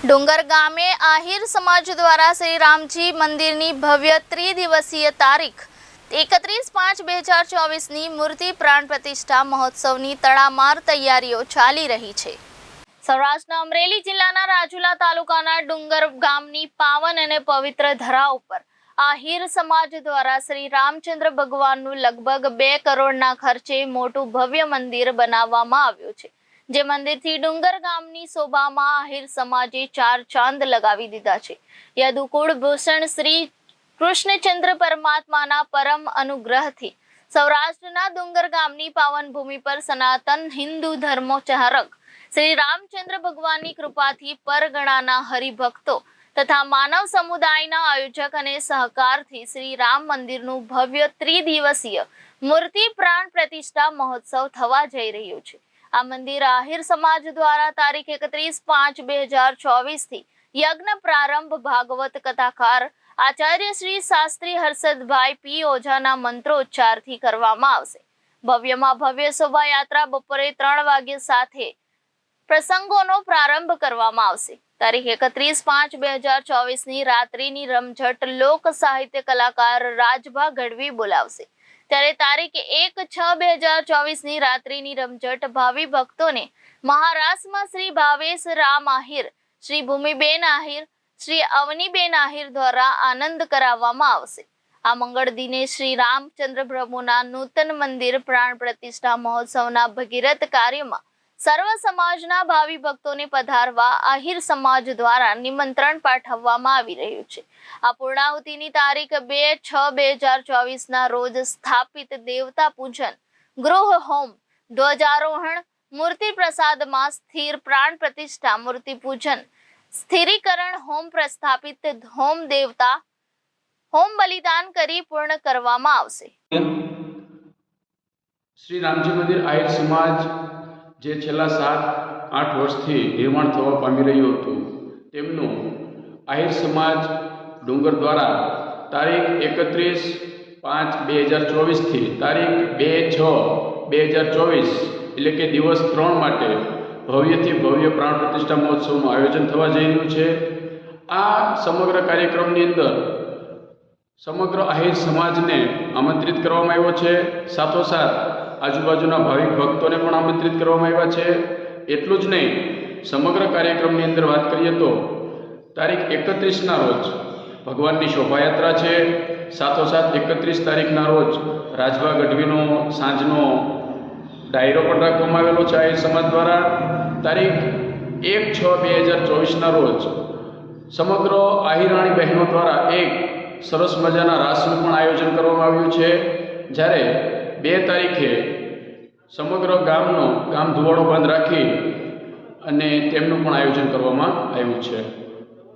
ડુંગર ગામે આહિર સમાજ દ્વારા શ્રી રામજી મંદિરની ભવ્ય ત્રિદિવસીય તારીખ 31/5/2024ની મૂર્તિ પ્રાણ પ્રતિષ્ઠા મહોત્સવની તડામાર તૈયારીઓ ચાલી રહી છે। સૌરાષ્ટ્રના અમરેલી જિલ્લાના રાજુલા તાલુકાના ડુંગર ગામની પાવન અને પવિત્ર ધરા ઉપર આહિર સમાજ દ્વારા શ્રી રામચંદ્ર ભગવાનનું લગભગ 2 કરોડના ખર્ચે મોટું ભવ્ય મંદિર બનાવવામાં આવ્યું છે। જે મંદિરથી ડુંગર ગામની શોભામાં આહિર સમાજે 4 ચાંદ લગાવી દીધા છે। યદુકુળ ભૂષણ શ્રી કૃષ્ણચંદ્ર પરમાત્માના પરમ અનુગ્રહથી સૌરાષ્ટ્રના ડુંગર ગામની પાવન ભૂમિ પર સનાતન હિન્દુ ધર્મોચ્ચારક શ્રી રામચંદ્ર ભગવાનની કૃપાથી પરગણાના હરિભક્તો તથા માનવ સમુદાયના આયોજક અને સહકારથી શ્રી રામ મંદિરનું ભવ્ય ત્રિદિવસીય મૂર્તિ પ્રાણ પ્રતિષ્ઠા મહોત્સવ થવા જઈ રહ્યું છે। આ મંદિર આહિર સમાજ દ્વારા તારીખ 31/5/2024થી યજ્ઞ પ્રારંભ ભાગવત કથાકાર આચાર્ય શ્રી શાસ્ત્રી હર્ષદભાઈ પી ઓઝાના મંત્રોચ્ચારથી કરવામાં આવશે। ભવ્યમાં ભવ્ય શોભાયાત્રા બપોરે 3 વાગ્યા સાથે પ્રસંગોનો પ્રારંભ કરવામાં આવશે। તારીખ 31/5/2024ની રાત્રિની રમઝટ લોક સાહિત્ય કલાકાર રાજભા ગઢવી બોલાવશે। ત્યારે તારીખ 1/6/2024ની રાત્રિની રમઝટ ભાવિ ભક્તોને મહારાષ્ટ્રમાં શ્રી ભાવેશ રામ આહિર, શ્રી ભૂમિબેન આહિર, શ્રી અવનીબેન આહિર દ્વારા આનંદ કરાવવામાં આવશે। આ મંગળ દિને શ્રી રામચંદ્ર પ્રભુના નૂતન મંદિર પ્રાણ પ્રતિષ્ઠા મહોત્સવના ભગીરથ કાર્યમાં સર્વ સમાજના ભાવિ ભક્તોને પધારવા આહિર સમાજ દ્વારા નિમંત્રણ પાઠવવામાં આવી રહ્યું છે। આ પૂર્ણાહુતિની તારીખ 2/6/2024ના રોજ સ્થાપિત દેવતા પૂજન, ગૃહ હોમ, ધ્વજારોહણ, મૂર્તિ પ્રસાદમાં સ્થિર પ્રાણ પ્રતિષ્ઠા, મૂર્તિ પૂજન, સ્થિરીકરણ હોમ, પ્રસ્થાપિત હોમ દેવતા હોમ બલિદાન કરી પૂર્ણ કરવામાં આવશે। શ્રી રામજી મંદિર આહિર સમાજ જે છેલ્લા 7-8 વર્ષથી નિર્માણ થવા પામી રહ્યું હતું તેમનું આહિર સમાજ ડુંગર દ્વારા તારીખ 31/5/2024થી તારીખ 2/6/2024 એટલે કે દિવસ 3 માટે ભવ્યથી ભવ્ય પ્રાણ પ્રતિષ્ઠા મહોત્સવનું આયોજન થવા જઈ રહ્યું છે। આ સમગ્ર કાર્યક્રમની અંદર સમગ્ર આહિર સમાજને આમંત્રિત કરવામાં આવ્યો છે। સાથોસાથ આજુબાજુના ભાવિક ભક્તોને પણ આમંત્રિત કરવામાં આવ્યા છે। એટલું જ નહીં, સમગ્ર કાર્યક્રમની અંદર વાત કરીએ તો તારીખ 31ના રોજ ભગવાનની શોભાયાત્રા છે। સાથોસાથ 31 તારીખના રોજ રાજભા ગઢવીનો સાંજનો ડાયરો પણ રાખવામાં આવેલો છે આહિર સમાજ દ્વારા। તારીખ 1/6/2024ના રોજ સમગ્ર આહિરાણી બહેનો દ્વારા એક સરસ મજાના રાસનું પણ આયોજન કરવામાં આવ્યું છે। જ્યારે 2 તારીખે સમગ્ર ગામ ધુવાડો બંધ રાખી અને તેમનું પણ આયોજન કરવામાં આવ્યું છે।